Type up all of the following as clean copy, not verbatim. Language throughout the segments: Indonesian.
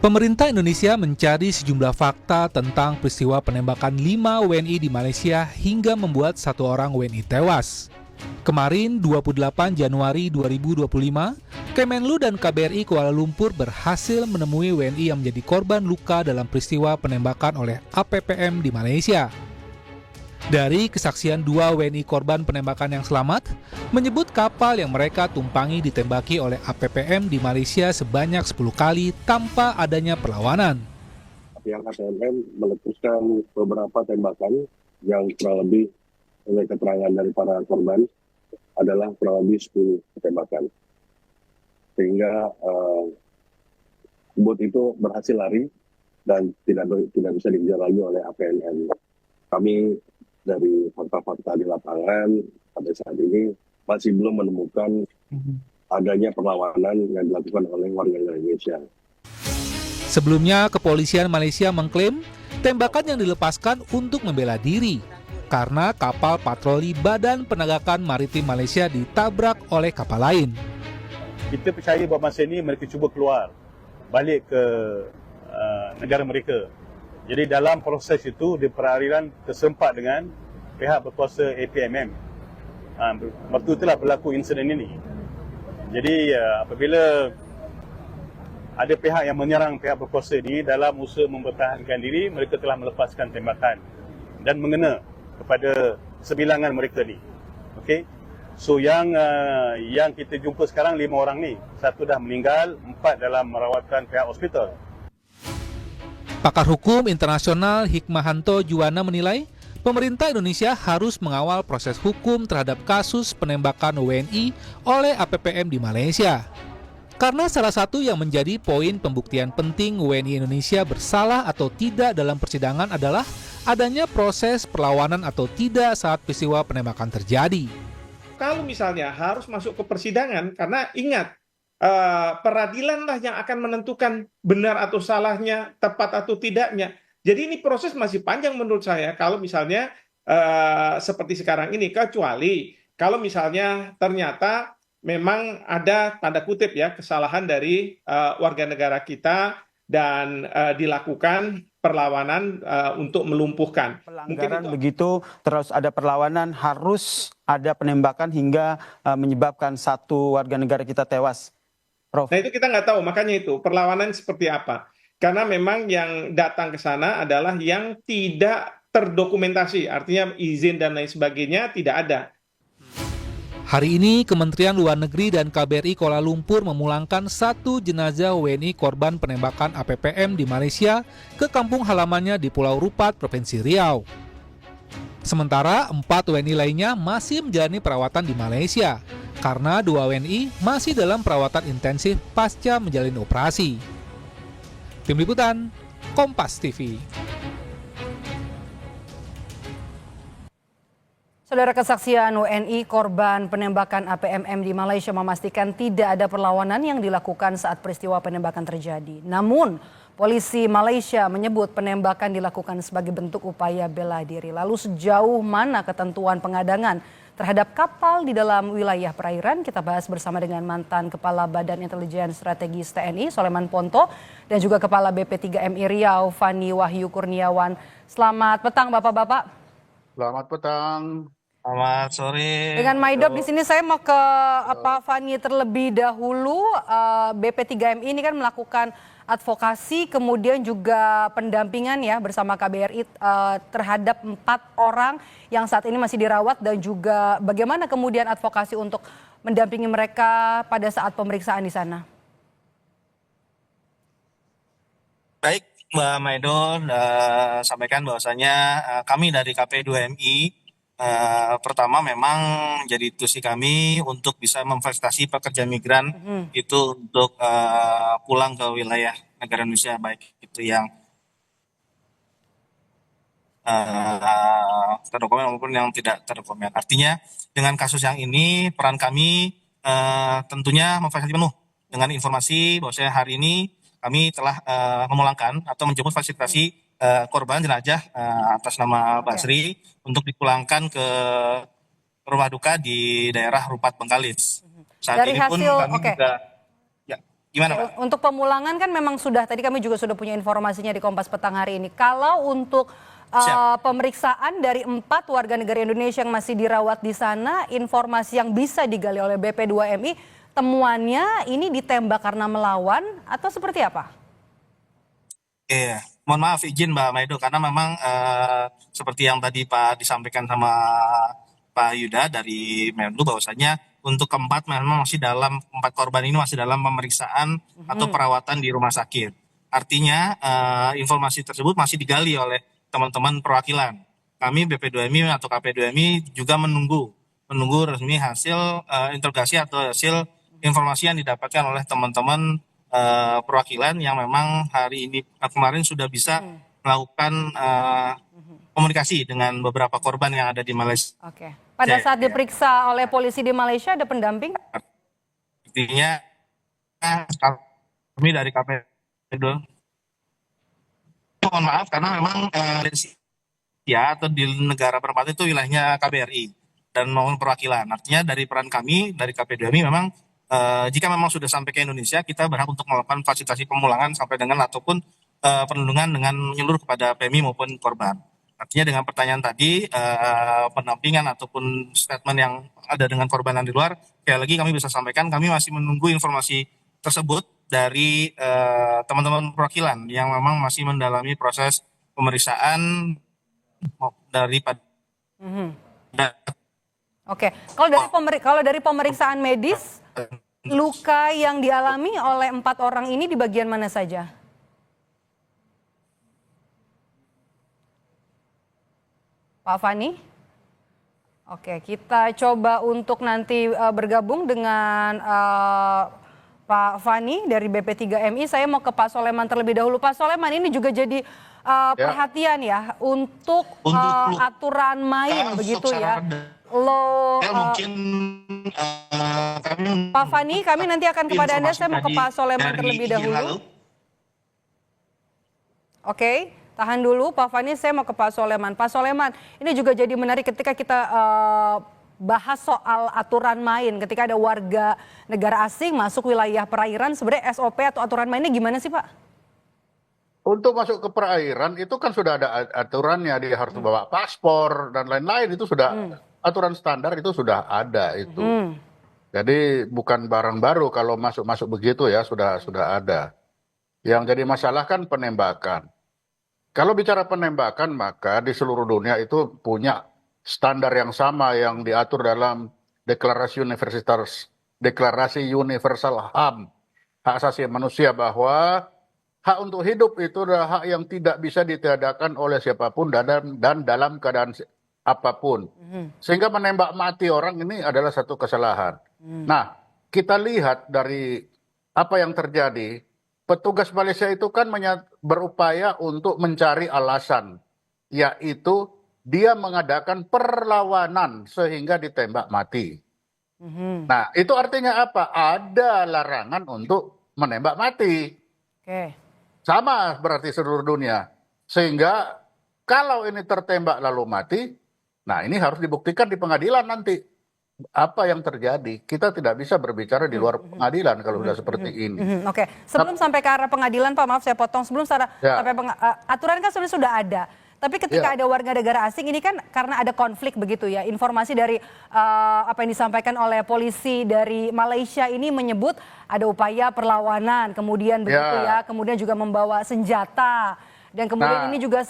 Pemerintah Indonesia mencari sejumlah fakta tentang peristiwa penembakan 5 WNI di Malaysia hingga membuat 1 orang WNI tewas. Kemarin, 28 Januari 2025, Kemenlu dan KBRI Kuala Lumpur berhasil menemui WNI yang menjadi korban luka dalam peristiwa penembakan oleh APPM di Malaysia. Dari kesaksian 2 WNI korban penembakan yang selamat, menyebut kapal yang mereka tumpangi ditembaki oleh APPM di Malaysia sebanyak 10 kali tanpa adanya perlawanan. Pihak APPM meletuskan beberapa tembakan yang kurang lebih oleh keterangan dari para korban adalah kurang lebih 10 tembakan. Sehingga bot itu berhasil lari dan tidak bisa dikejar lagi oleh APPM. Kami dari fakta-fakta di lapangan pada saat ini masih belum menemukan adanya perlawanan yang dilakukan oleh warga negara Indonesia. Sebelumnya, kepolisian Malaysia mengklaim tembakan yang dilepaskan untuk membela diri karena kapal patroli Badan Penegakan Maritim Malaysia ditabrak oleh kapal lain. Kita percaya bahawa masa ini mereka cuba keluar balik ke negara mereka. Jadi dalam proses itu di perairan tersempat dengan pihak berkuasa APMM. Waktu itulah berlaku insiden ini. Jadi apabila ada pihak yang menyerang pihak berkuasa ini dalam usaha mempertahankan diri, mereka telah melepaskan tembakan dan mengena kepada sebilangan mereka ni. Okey. So yang kita jumpa sekarang 5 orang ni, 1 dah meninggal, 4 dalam rawatan pihak hospital. Pakar hukum internasional Hikmahanto Juwana menilai pemerintah Indonesia harus mengawal proses hukum terhadap kasus penembakan WNI oleh APPM di Malaysia. Karena salah satu yang menjadi poin pembuktian penting WNI Indonesia bersalah atau tidak dalam persidangan adalah adanya proses perlawanan atau tidak saat peristiwa penembakan terjadi. Kalau misalnya harus masuk ke persidangan, karena ingat, peradilanlah yang akan menentukan benar atau salahnya, tepat atau tidaknya. Jadi ini proses masih panjang menurut saya kalau misalnya seperti sekarang ini, kecuali kalau misalnya ternyata memang ada tanda kutip ya kesalahan dari warga negara kita dan dilakukan perlawanan untuk melumpuhkan. Pelanggaran begitu, terus ada perlawanan, harus ada penembakan hingga menyebabkan 1 warga negara kita tewas. Prof. Nah itu kita nggak tahu, makanya itu perlawanan seperti apa. Karena memang yang datang ke sana adalah yang tidak terdokumentasi, artinya izin dan lain sebagainya tidak ada. Hari ini, Kementerian Luar Negeri dan KBRI Kuala Lumpur memulangkan 1 jenazah WNI korban penembakan APPM di Malaysia ke kampung halamannya di Pulau Rupat, Provinsi Riau. Sementara 4 WNI lainnya masih menjalani perawatan di Malaysia karena 2 WNI masih dalam perawatan intensif pasca menjalani operasi. Tim Liputan, Kompas TV. Saudara, kesaksian WNI korban penembakan APMM di Malaysia memastikan tidak ada perlawanan yang dilakukan saat peristiwa penembakan terjadi. Namun, polisi Malaysia menyebut penembakan dilakukan sebagai bentuk upaya bela diri. Lalu sejauh mana ketentuan pengadangan terhadap kapal di dalam wilayah perairan? Kita bahas bersama dengan mantan Kepala Badan Intelijen Strategis TNI, Soleman Ponto, dan juga Kepala BP3MI Riau, Fani Wahyu Kurniawan. Selamat petang, Bapak-Bapak. Selamat petang. Selamat sore. Dengan Maidop di sini saya mau ke Fani terlebih dahulu. BP3MI ini kan melakukan advokasi kemudian juga pendampingan ya bersama KBRI terhadap 4 orang yang saat ini masih dirawat, dan juga bagaimana kemudian advokasi untuk mendampingi mereka pada saat pemeriksaan di sana. Baik, Mbak Maidon, sampaikan bahwasanya kami dari KP2MI pertama memang jadi tusi kami untuk bisa memfasilitasi pekerja migran itu untuk pulang ke wilayah negara Indonesia, baik itu yang terdokumen maupun yang tidak terdokumen. Artinya dengan kasus yang ini peran kami tentunya memfasilitasi penuh dengan informasi bahwasanya hari ini kami telah memulangkan atau menjemput fasilitasi korban jenazah atas nama Basri untuk dipulangkan ke rumah duka di daerah Rupat Bengkalis. Saat Dari ini pun hasil, kami juga Gimana, Oke, Pak? untuk pemulangan kan memang sudah, tadi kami juga sudah punya informasinya di Kompas Petang hari ini. Kalau untuk Siap. pemeriksaan dari 4 warga negara Indonesia yang masih dirawat di sana, informasi yang bisa digali oleh BP2MI, temuannya ini ditembak karena melawan atau seperti apa? Iya, mohon maaf izin Mbak Maido karena memang seperti yang tadi Pak disampaikan sama Pak Yuda dari Menlu bahwasanya untuk keempat memang masih dalam 4 korban ini masih dalam pemeriksaan atau perawatan di rumah sakit. Artinya informasi tersebut masih digali oleh teman-teman perwakilan. Kami BP2MI atau KP2MI juga menunggu resmi hasil interogasi atau hasil informasi yang didapatkan oleh teman-teman perwakilan yang memang hari ini kemarin sudah bisa melakukan komunikasi dengan beberapa korban yang ada di Malaysia. Oke. Pada saat diperiksa oleh polisi di Malaysia ada pendamping? Artinya kami dari KP2 mohon maaf karena memang Malaysia atau di negara perempat itu wilayahnya KBRI dan maupun perwakilan. Artinya dari peran kami dari KP2MI memang jika memang sudah sampai ke Indonesia, kita berhak untuk melakukan fasilitasi pemulangan sampai dengan ataupun perlindungan dengan menyeluruh kepada PMI maupun korban. Artinya dengan pertanyaan tadi, pendampingan ataupun statement yang ada dengan korban yang di luar, sekali lagi kami bisa sampaikan, kami masih menunggu informasi tersebut dari teman-teman perwakilan yang memang masih mendalami proses pemeriksaan daripada Oke. Kalau dari pemeriksaan medis, luka yang dialami oleh 4 orang ini di bagian mana saja? Pak Fani? Oke, kita coba untuk nanti bergabung dengan Pak Fani dari BP3MI. Saya mau ke Pak Soleman terlebih dahulu. Pak Soleman, ini juga jadi perhatian ya untuk aturan main begitu ya. Mungkin Pak Fani, kami nanti akan kepada Anda. Saya mau ke Pak Soleman terlebih dahulu. Oke, tahan dulu Pak Fani, saya mau ke Pak Soleman. Pak Soleman, ini juga jadi menarik ketika kita bahas soal aturan main. Ketika ada warga negara asing masuk wilayah perairan, sebenarnya SOP atau aturan mainnya gimana sih Pak? Untuk masuk ke perairan itu kan sudah ada aturannya, dia harus bawa paspor dan lain-lain, itu sudah aturan standar, itu sudah ada itu. Jadi bukan barang baru kalau masuk begitu ya, sudah ada. Yang jadi masalah kan penembakan. Kalau bicara penembakan maka di seluruh dunia itu punya standar yang sama yang diatur dalam Deklarasi Universal HAM, hak asasi manusia, bahwa hak untuk hidup itu adalah hak yang tidak bisa ditiadakan oleh siapapun dan dalam keadaan apapun. Sehingga menembak mati orang ini adalah satu kesalahan. Nah, kita lihat dari apa yang terjadi, petugas Malaysia itu kan berupaya untuk mencari alasan, yaitu dia mengadakan perlawanan sehingga ditembak mati. Nah, itu artinya apa? Ada larangan untuk menembak mati. Sama berarti seluruh dunia. Sehingga kalau ini tertembak lalu mati, nah ini harus dibuktikan di pengadilan nanti. Apa yang terjadi? Kita tidak bisa berbicara di luar pengadilan kalau sudah seperti ini. Oke, sebelum sampai ke arah pengadilan Pak, maaf saya potong. Sebelum sampai aturan kan sebenarnya sudah ada. Tapi ketika ada warga negara asing ini kan karena ada konflik begitu ya. Informasi dari apa yang disampaikan oleh polisi dari Malaysia ini menyebut ada upaya perlawanan, kemudian begitu ya, kemudian juga membawa senjata. Dan kemudian ini juga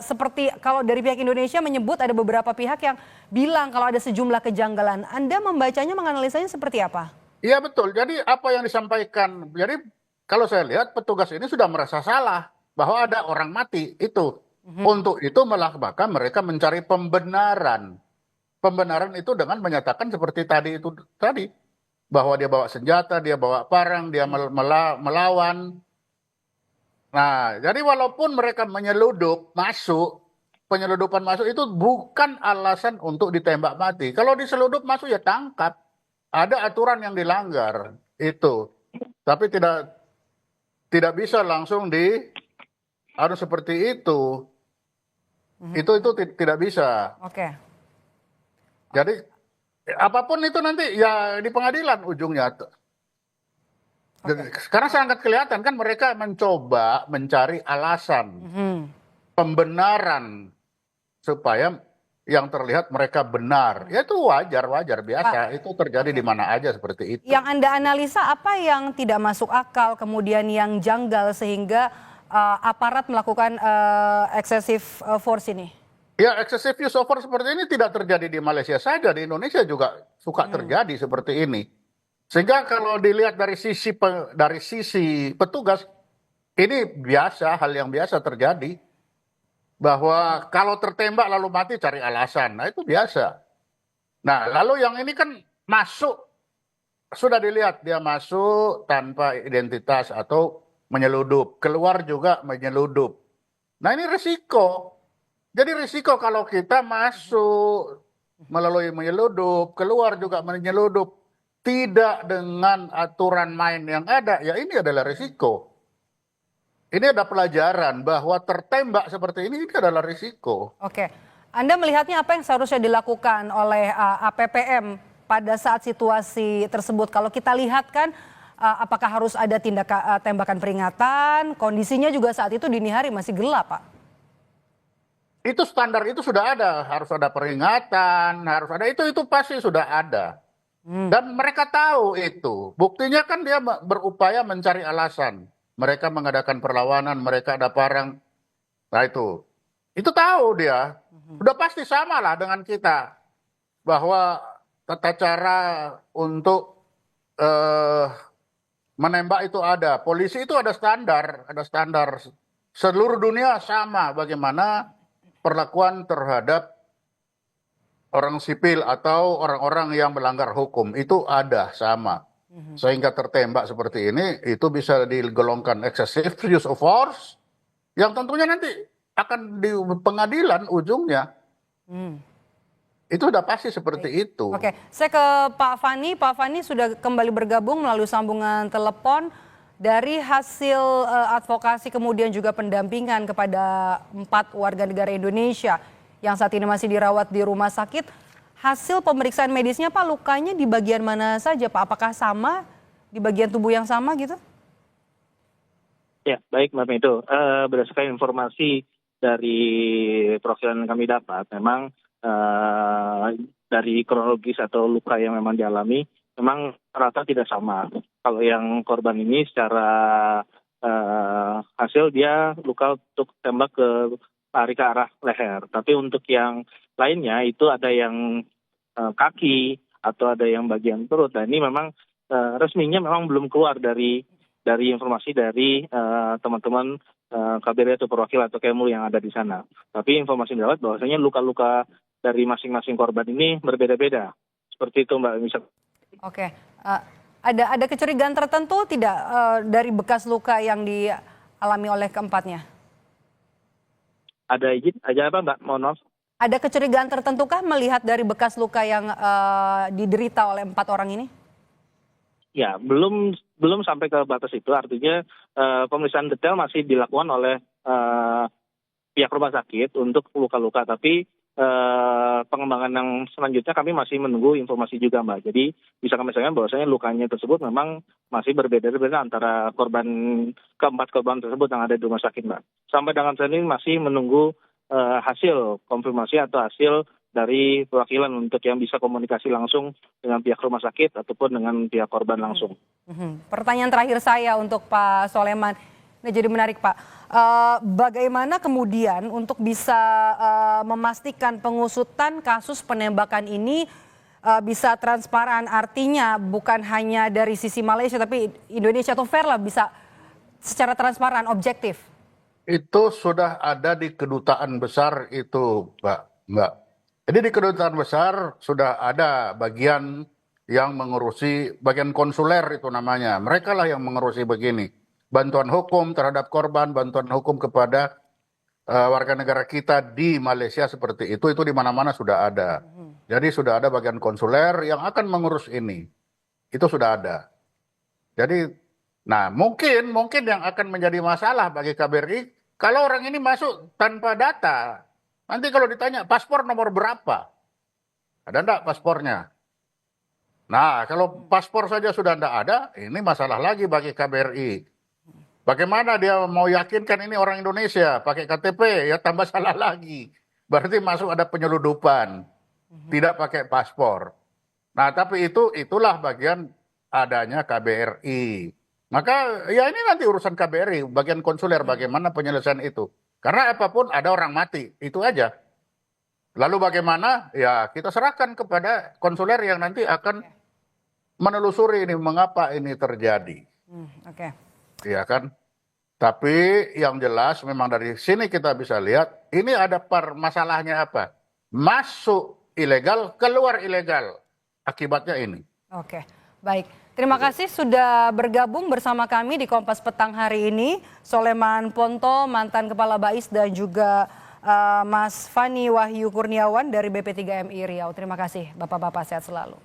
seperti kalau dari pihak Indonesia menyebut ada beberapa pihak yang bilang kalau ada sejumlah kejanggalan. Anda membacanya, menganalisanya seperti apa? Iya betul. Jadi apa yang disampaikan, jadi kalau saya lihat petugas ini sudah merasa salah bahwa ada orang mati itu. Untuk itu maka mereka mencari pembenaran. Pembenaran itu dengan menyatakan seperti tadi bahwa dia bawa senjata, dia bawa parang, dia melawan. Nah, jadi walaupun mereka penyeludupan masuk itu bukan alasan untuk ditembak mati. Kalau diseludup masuk ya tangkap. Ada aturan yang dilanggar itu. Tapi tidak bisa langsung harus seperti itu. Itu tidak bisa. Oke. Jadi apapun itu nanti ya di pengadilan ujungnya. Sekarang sangat kelihatan kan mereka mencoba mencari alasan, pembenaran supaya yang terlihat mereka benar. Ya itu wajar biasa. Itu terjadi di mana aja seperti itu. Yang Anda analisa apa yang tidak masuk akal, kemudian yang janggal sehingga aparat melakukan excessive force ini? Ya, excessive use of force seperti ini tidak terjadi di Malaysia saja, di Indonesia juga suka terjadi seperti ini. Sehingga kalau dilihat dari sisi petugas, ini biasa, hal yang biasa terjadi. Bahwa kalau tertembak lalu mati cari alasan, nah itu biasa. Nah, lalu yang ini kan masuk, sudah dilihat dia masuk tanpa identitas atau menyeludup, keluar juga menyeludup. Nah ini risiko. Jadi risiko kalau kita masuk melalui menyeludup, keluar juga menyeludup, tidak dengan aturan main yang ada, ya ini adalah risiko. Ini ada pelajaran bahwa tertembak seperti ini adalah risiko. Oke, Anda melihatnya apa yang seharusnya dilakukan oleh APPM pada saat situasi tersebut? Kalau kita lihat kan, apakah harus ada tindakan tembakan peringatan? Kondisinya juga saat itu dini hari masih gelap, Pak. Itu standar itu sudah ada, harus ada peringatan, harus ada itu pasti sudah ada. Dan mereka tahu itu. Buktinya kan dia berupaya mencari alasan. Mereka mengadakan perlawanan, mereka ada parang. Nah itu tahu dia. Udah pasti sama lah dengan kita. Bahwa tata cara untuk menembak itu ada. Polisi itu ada standar. Ada standar. Seluruh dunia sama bagaimana perlakuan terhadap orang sipil atau orang-orang yang melanggar hukum. Itu ada sama. Sehingga tertembak seperti ini, itu bisa digolongkan excessive use of force, yang tentunya nanti akan di pengadilan ujungnya. Itu udah pasti seperti itu. Oke, saya ke Pak Fani. Pak Fani sudah kembali bergabung melalui sambungan telepon. Dari hasil advokasi kemudian juga pendampingan kepada 4 warga negara Indonesia yang saat ini masih dirawat di rumah sakit, hasil pemeriksaan medisnya Pak, lukanya di bagian mana saja Pak? Apakah sama di bagian tubuh yang sama gitu? Ya, baik Mbak Medo. Berdasarkan informasi dari perwakilan kami dapat, memang dari kronologis atau luka yang memang dialami, memang rata tidak sama. Kalau yang korban ini secara hasil dia luka untuk tembak lari ke arah leher. Tapi untuk yang lainnya itu ada yang kaki atau ada yang bagian perut. Dan ini memang resminya memang belum keluar dari informasi dari teman-teman KBRI atau perwakilan atau Kemlu yang ada di sana. Tapi informasi dapat bahwasanya luka-luka dari masing-masing korban ini berbeda-beda. Seperti itu Mbak Misal. Oke, ada kecurigaan tertentu tidak dari bekas luka yang dialami oleh keempatnya? Ada izin aja apa Mbak? Mohon maaf. Ada kecurigaan tertentukah melihat dari bekas luka yang diderita oleh 4 orang ini? Ya, belum sampai ke batas itu. Artinya pemeriksaan detail masih dilakukan oleh pihak rumah sakit untuk luka-luka. Tapi pengembangan yang selanjutnya kami masih menunggu informasi juga Mbak. Jadi bisa kami sampaikan bahwasanya lukanya tersebut memang masih berbeda-beda antara keempat korban tersebut yang ada di rumah sakit Mbak. Sampai dengan saat ini masih menunggu hasil konfirmasi atau hasil dari perwakilan untuk yang bisa komunikasi langsung dengan pihak rumah sakit ataupun dengan pihak korban langsung. Pertanyaan terakhir saya untuk Pak Soleman, ini jadi menarik Pak. Bagaimana kemudian untuk bisa memastikan pengusutan kasus penembakan ini bisa transparan, artinya bukan hanya dari sisi Malaysia tapi Indonesia atau fair lah, bisa secara transparan, objektif? Itu sudah ada di kedutaan besar itu, Mbak. Jadi di kedutaan besar sudah ada bagian yang mengurusi, bagian konsuler itu namanya. Mereka lah yang mengurusi begini. Bantuan hukum terhadap korban, bantuan hukum kepada warga negara kita di Malaysia seperti itu di mana-mana sudah ada. Jadi sudah ada bagian konsuler yang akan mengurus ini. Itu sudah ada. Jadi, nah mungkin yang akan menjadi masalah bagi KBRI, kalau orang ini masuk tanpa data, nanti kalau ditanya paspor nomor berapa, ada enggak paspornya? Nah, kalau paspor saja sudah tidak ada, ini masalah lagi bagi KBRI. Bagaimana dia mau yakinkan ini orang Indonesia pakai KTP, ya tambah salah lagi. Berarti masuk ada penyeludupan, tidak pakai paspor. Nah, tapi itulah bagian adanya KBRI. Maka ya ini nanti urusan KBRI, bagian konsuler bagaimana penyelesaian itu. Karena apapun ada orang mati, itu aja. Lalu bagaimana? Ya kita serahkan kepada konsuler yang nanti akan menelusuri ini mengapa ini terjadi. Oke. Iya kan? Tapi yang jelas memang dari sini kita bisa lihat ini ada masalahnya apa? Masuk ilegal, keluar ilegal. Akibatnya ini. Oke, baik. Terima kasih sudah bergabung bersama kami di Kompas Petang hari ini. Soleman Ponto, mantan Kepala Bais, dan juga Mas Fani Wahyu Kurniawan dari BP3MI Riau. Terima kasih Bapak-Bapak, sehat selalu.